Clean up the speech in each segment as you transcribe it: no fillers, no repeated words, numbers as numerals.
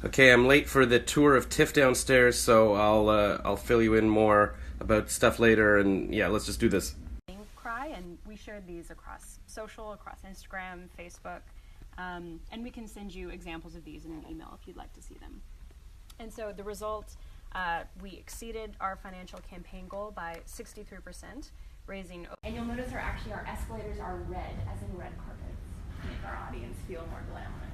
Okay, I'm late for the tour of TIFF downstairs, so I'll fill you in more about stuff later, and yeah, let's just do this. Cry, and we shared these across social, across Instagram, Facebook, and we can send you examples of these in an email if you'd like to see them. And so the result, we exceeded our financial campaign goal by 63%, raising. And you'll notice our escalators are red, as in red carpets, to make our audience feel more glamorous.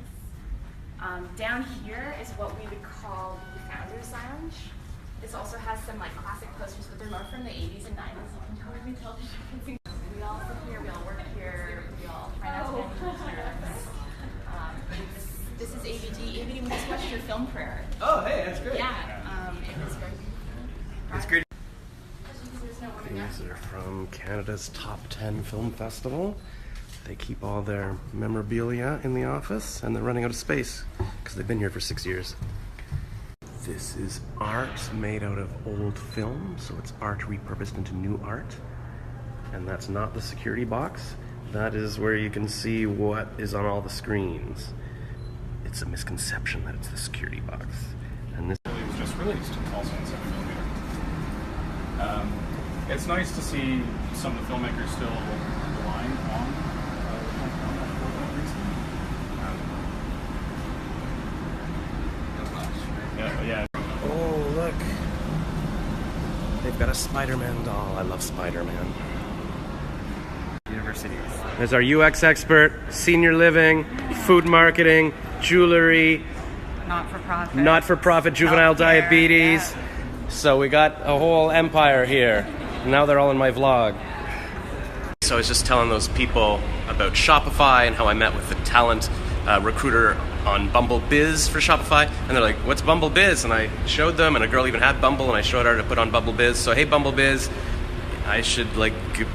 Down here is what we would call the Founders Lounge. This also has some like classic posters, but they're more from the 80s and 90s. You can totally tell the difference. We all sit here, we all work here, we all try not to get any nerves. This is ABD. ABD, we just watched your film prayer. Oh, hey, that's great. Yeah, it was very beautiful. It's great. These are from Canada's top 10 film festival. They keep all their memorabilia in the office, and they're running out of space because they've been here for 6 years. This is art made out of old film, so it's art repurposed into new art. And that's not the security box. That is where you can see what is on all the screens. It's a misconception that it's the security box. And this It was just released, also in 7mm. It's nice to see some of the filmmakers still relying on that reason. Yeah. Oh, look. They've got a Spider-Man doll. I love Spider-Man. Universities. There's our UX expert, senior living, food marketing, jewelry, not-for-profit juvenile diabetes. Yeah. So we got a whole empire here. Now they're all in my vlog. So I was just telling those people about Shopify and how I met with the talent recruiter on Bumble Biz for Shopify, and they're like, "What's Bumble Biz?" And I showed them, and a girl even had Bumble, and I showed her to put on Bumble Biz. So hey, Bumble Biz, I should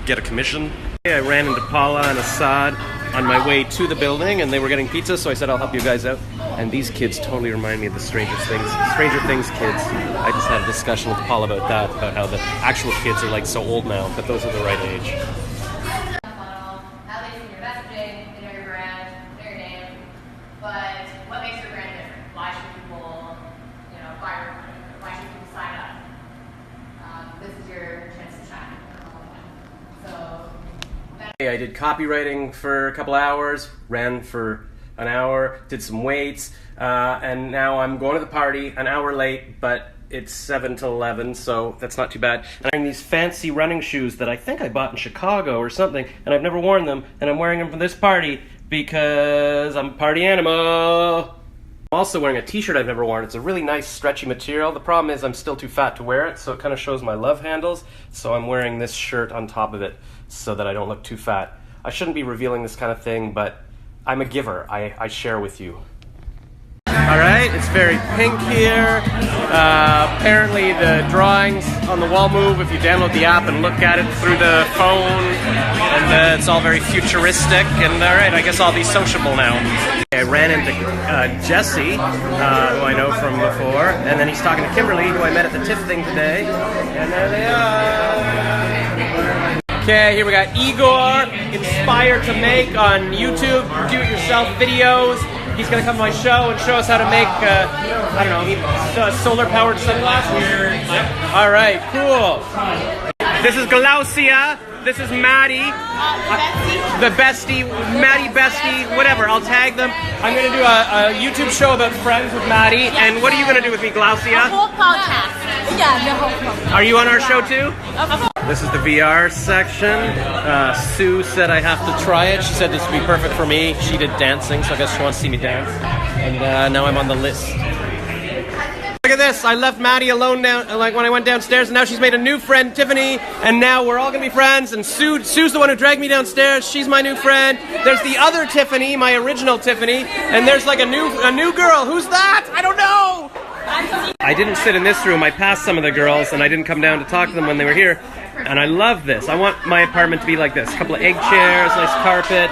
get a commission. I ran into Paula and Assad on my way to the building, and they were getting pizza, so I said I'll help you guys out. And these kids totally remind me of the Stranger Things kids. I just had a discussion with Paula about that, about how the actual kids are like so old now, but those are the right age. How they see your messaging, they know your brand, they know your name, but what makes your brand different? Why should people, why should people sign up? This is your chance to shine. So. I did copywriting for a couple hours, ran for an hour, did some weights, and now I'm going to the party an hour late, but it's 7 to 11, so that's not too bad. And I'm wearing these fancy running shoes that I think I bought in Chicago or something, and I've never worn them, and I'm wearing them for this party because I'm a party animal. I'm also wearing a t-shirt I've never worn. It's a really nice stretchy material. The problem is I'm still too fat to wear it, so it kind of shows my love handles, so I'm wearing this shirt on top of it so that I don't look too fat. I shouldn't be revealing this kind of thing, but I'm a giver. I share with you. Alright, it's very pink here. Apparently the drawings on the wall move if you download the app and look at it through the phone. And it's all very futuristic. And alright, I guess I'll be sociable now. I ran into Jesse, who I know from before. And then he's talking to Kimberly, who I met at the TIFF thing today. And there they are. Okay, here we got Igor, inspired to make on YouTube, do-it-yourself videos. He's going to come to my show and show us how to make, solar-powered sunglasses. All right, cool. This is Glaucia. This is Maddie. The bestie, Maddie bestie, whatever. I'll tag them. I'm going to do a YouTube show about friends with Maddie. And what are you going to do with me, Glaucia? A whole podcast. Yeah, the whole podcast. Are you on our show too? This is the VR section. Sue said I have to try it. She said this would be perfect for me. She did dancing, so I guess she wants to see me dance. And now I'm on the list. Look at this. I left Maddie alone when I went downstairs, and now she's made a new friend, Tiffany, and now we're all going to be friends, and Sue's the one who dragged me downstairs. She's my new friend. There's the other Tiffany, my original Tiffany, and there's like a new girl. Who's that? I don't know. I didn't sit in this room. I passed some of the girls, and I didn't come down to talk to them when they were here. And I love this. I want my apartment to be like this. A couple of egg chairs, nice carpet,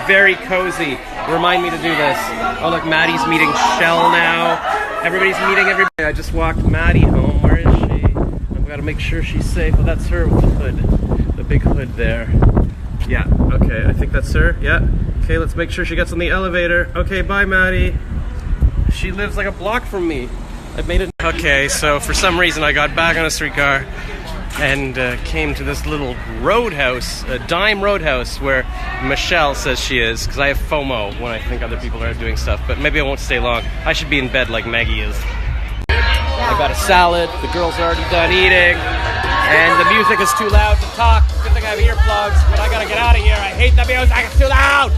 very cozy. Remind me to do this. Oh look, Maddie's meeting Shell now. Everybody's meeting everybody. I just walked Maddie home. Where is she? I've got to make sure she's safe. Oh, that's her with the hood. The big hood there. Yeah, okay, I think that's her. Yeah. Okay, let's make sure she gets on the elevator. Okay, bye Maddie. She lives like a block from me. I've made it. Okay, so for some reason I got back on a streetcar and came to this little roadhouse, a dime roadhouse, where Michelle says she is, because I have FOMO when I think other people are doing stuff, but maybe I won't stay long. I should be in bed like Maggie is. I got a salad, the girls are already done eating, and the music is too loud to talk. Good thing I have earplugs, but I gotta get out of here. I hate the music, it's too loud!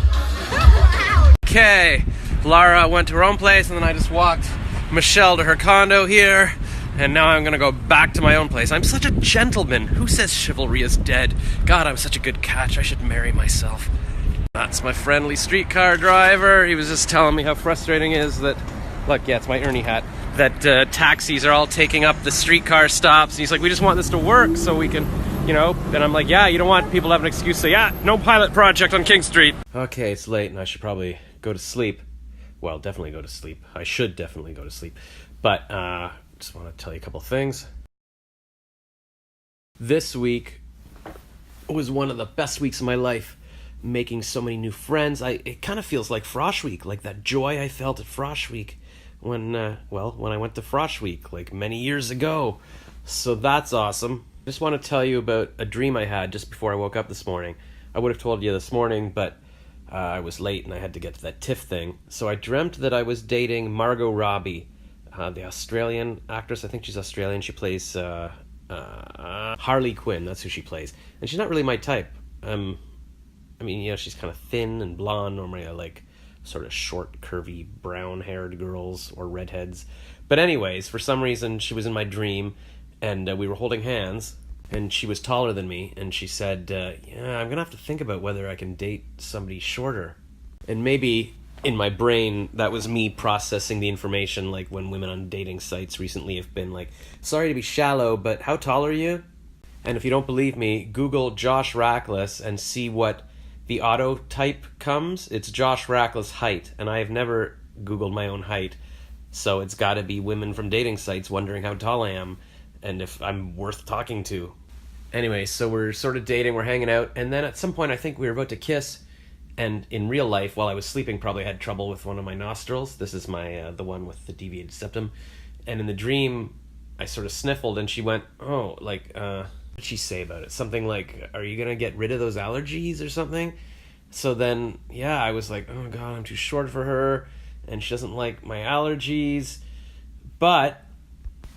Okay, Lara went to her own place, and then I just walked Michelle to her condo here. And now I'm gonna go back to my own place. I'm such a gentleman. Who says chivalry is dead? God, I'm such a good catch. I should marry myself. That's my friendly streetcar driver. He was just telling me how frustrating it is that, look, yeah, it's my Ernie hat, that taxis are all taking up the streetcar stops. And he's like, we just want this to work so we can, you know. And I'm like, yeah, you don't want people to have an excuse to say, yeah, no pilot project on King Street. Okay, it's late and I should probably go to sleep. Well, definitely go to sleep. I should definitely go to sleep. But, just want to tell you a couple things. This week was one of the best weeks of my life, making so many new friends. It kind of feels like Frosh Week, like that joy I felt at Frosh Week when I went to Frosh Week, like many years ago. So that's awesome. I just want to tell you about a dream I had just before I woke up this morning. I would have told you this morning, but I was late and I had to get to that TIFF thing. So I dreamt that I was dating Margot Robbie, the Australian actress. I think she's Australian. She plays Harley Quinn. That's who she plays. And she's not really my type. I mean, you know, she's kind of thin and blonde. Normally I like sort of short, curvy, brown-haired girls or redheads. But anyways, for some reason, she was in my dream, and we were holding hands, and she was taller than me, and she said, yeah, I'm going to have to think about whether I can date somebody shorter. And maybe in my brain, that was me processing the information, like when women on dating sites recently have been like, sorry to be shallow, but how tall are you? And if you don't believe me, Google Josh Rackless and see what the auto type comes. It's Josh Rackless height, and I have never Googled my own height, so it's got to be women from dating sites wondering how tall I am and if I'm worth talking to. Anyway, so we're sort of dating, we're hanging out, and then at some point I think we were about to kiss. And in real life, while I was sleeping, probably had trouble with one of my nostrils. This is my the one with the deviated septum. And in the dream, I sort of sniffled, and she went, oh, like, what'd she say about it? Something like, are you going to get rid of those allergies or something? So then, yeah, I was like, oh, God, I'm too short for her, and she doesn't like my allergies. But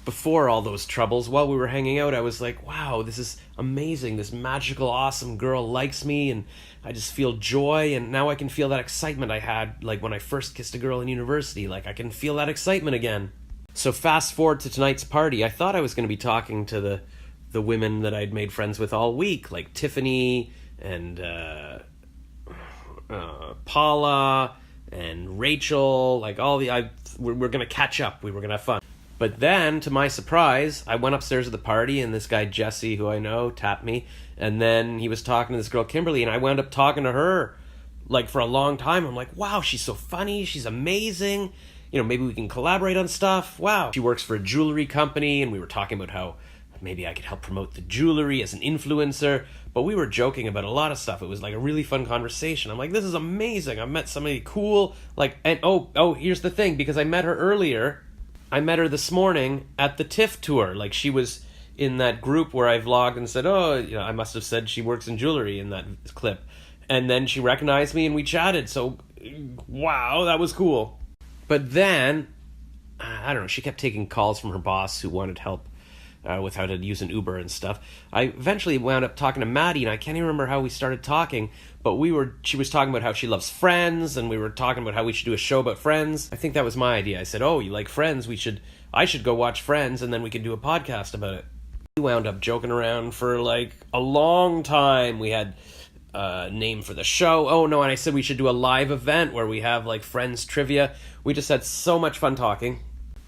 before all those troubles, while we were hanging out, I was like, wow, this is amazing. This magical, awesome girl likes me, and I just feel joy, and now I can feel that excitement I had like when I first kissed a girl in university. Like, I can feel that excitement again. So fast forward to tonight's party. I thought I was going to be talking to the women that I'd made friends with all week, like Tiffany and Paula and Rachel, like all we're going to catch up. We were going to have fun. But then, to my surprise, I went upstairs to the party, and this guy, Jesse, who I know, tapped me. And then he was talking to this girl, Kimberly, and I wound up talking to her, like, for a long time. I'm like, wow, she's so funny. She's amazing. You know, maybe we can collaborate on stuff. Wow. She works for a jewelry company, and we were talking about how maybe I could help promote the jewelry as an influencer. But we were joking about a lot of stuff. It was, like, a really fun conversation. I'm like, this is amazing. I met somebody cool. Like, and oh, here's the thing. Because I met her earlier. I met her this morning at the TIFF tour. Like, she was in that group where I vlogged and said, oh, you know, I must have said she works in jewelry in that clip. And then she recognized me and we chatted. So, wow, that was cool. But then, I don't know, she kept taking calls from her boss who wanted help with how to use an Uber and stuff. I eventually wound up talking to Maddie, and I can't even remember how we started talking, but she was talking about how she loves Friends, and we were talking about how we should do a show about Friends. I think that was my idea. I said, oh, you like Friends? I should go watch Friends, and then we could do a podcast about it. We wound up joking around for like a long time. We had a name for the show. Oh no, and I said we should do a live event where we have like Friends trivia. We just had so much fun talking.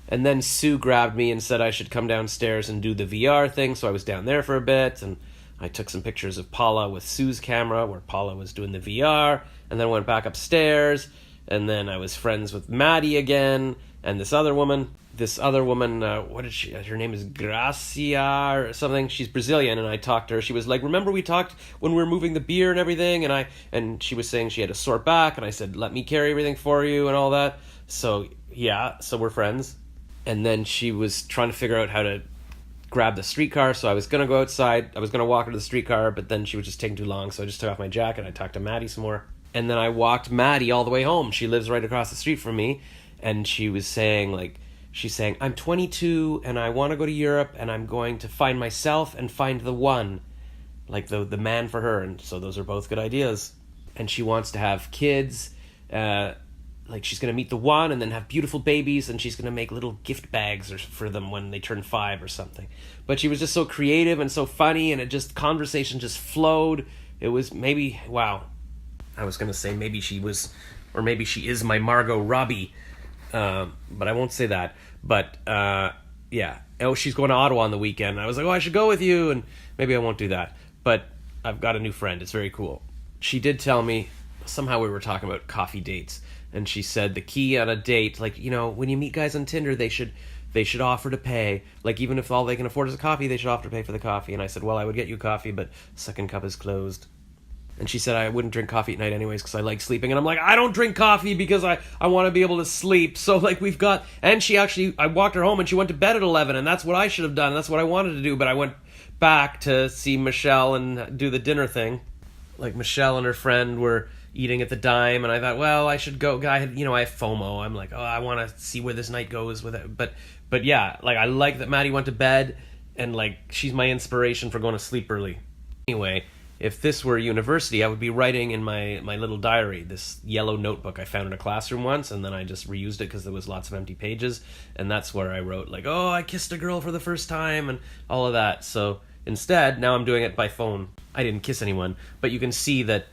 And then Sue grabbed me and said I should come downstairs and do the VR thing, so I was down there for a bit, and I took some pictures of Paula with Sue's camera, where Paula was doing the VR, and then went back upstairs, and then I was friends with Maddie again, and this other woman, what did she, her name is Gracia or something, she's Brazilian, and I talked to her, she was like, remember we talked when we were moving the beer and everything, and she was saying she had a sore back, and I said, let me carry everything for you, and all that. so we're friends. And then she was trying to figure out how to grab the streetcar, so I was going to go outside. I was going to walk her to the streetcar, but then she was just taking too long, so I just took off my jacket. I talked to Maddie some more. And then I walked Maddie all the way home. She lives right across the street from me. And she was saying, she's saying, I'm 22 and I want to go to Europe and I'm going to find myself and find the one, like the man for her. And so those are both good ideas. And she wants to have kids, she's going to meet the one and then have beautiful babies, and she's going to make little gift bags for them when they turn 5 or something. But she was just so creative and so funny, and conversation just flowed. It was I was going to say maybe she was, or maybe she is my Margot Robbie, but I won't say that. But, she's going to Ottawa on the weekend. I was like, I should go with you, and maybe I won't do that. But I've got a new friend. It's very cool. She did tell me, somehow we were talking about coffee dates, and she said the key on a date, when you meet guys on Tinder, they should offer to pay. Even if all they can afford is a coffee, they should offer to pay for the coffee. And I said, well, I would get you coffee, but second cup is closed. And she said I wouldn't drink coffee at night anyways because I like sleeping. And I'm like, I don't drink coffee because I want to be able to sleep. So we've got... And I walked her home and she went to bed at 11, and that's what I should have done. That's what I wanted to do. But I went back to see Michelle and do the dinner thing. Michelle and her friend were eating at the Dime, and I thought, well, I should go. I have FOMO. I'm like, I want to see where this night goes with it. But yeah, I like that Maddie went to bed, and she's my inspiration for going to sleep early. Anyway, if this were university, I would be writing in my little diary, this yellow notebook I found in a classroom once, and then I just reused it because there was lots of empty pages, and that's where I wrote I kissed a girl for the first time and all of that. So instead, now I'm doing it by phone. I didn't kiss anyone, but you can see that,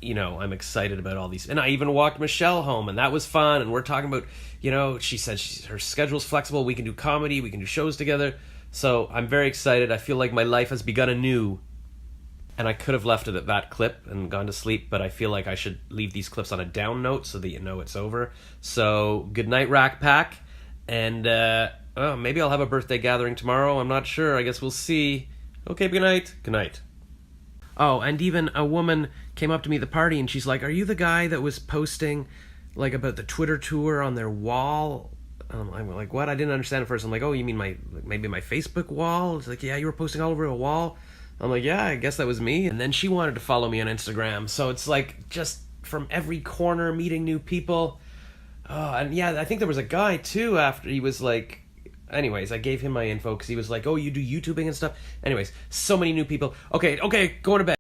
I'm excited about all these. And I even walked Michelle home, and that was fun. And we're talking about, she said her schedule's flexible. We can do comedy. We can do shows together. So I'm very excited. I feel like my life has begun anew. And I could have left it at that clip and gone to sleep, but I feel like I should leave these clips on a down note so that it's over. So good night, Rack Pack. And maybe I'll have a birthday gathering tomorrow. I'm not sure. I guess we'll see. Okay, good night. Good night. Oh, and even a woman came up to me at the party, and she's like, are you the guy that was posting, about the Twitter tour on their wall? I'm like, what? I didn't understand at first. I'm like, oh, you mean maybe my Facebook wall? It's like, yeah, you were posting all over a wall? I'm like, yeah, I guess that was me. And then she wanted to follow me on Instagram. So it's just from every corner, meeting new people. Oh, and yeah, I think there was a guy, too, after he was like... Anyways, I gave him my info because he was like, oh, you do YouTubing and stuff? Anyways, so many new people. Okay, going to bed.